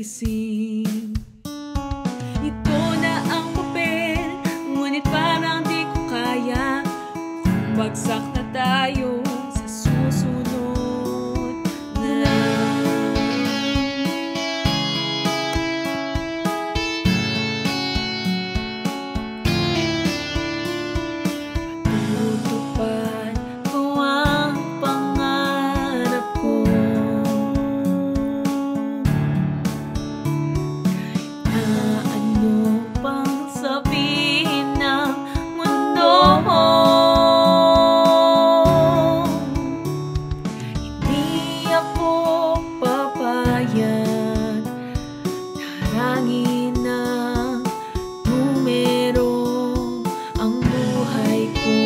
gising. Ito na ang papel, ngunit parang di ko kaya. Kung bagsak na tayo sa susunod na lang. Patutupad ko ang pangarap ko. Ano pang sabihin ng mundo, hindi ako papayag harangin ng numero ang buhay ko.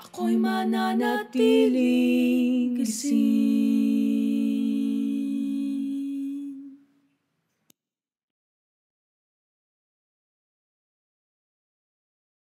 Ako'y mananatiling gising.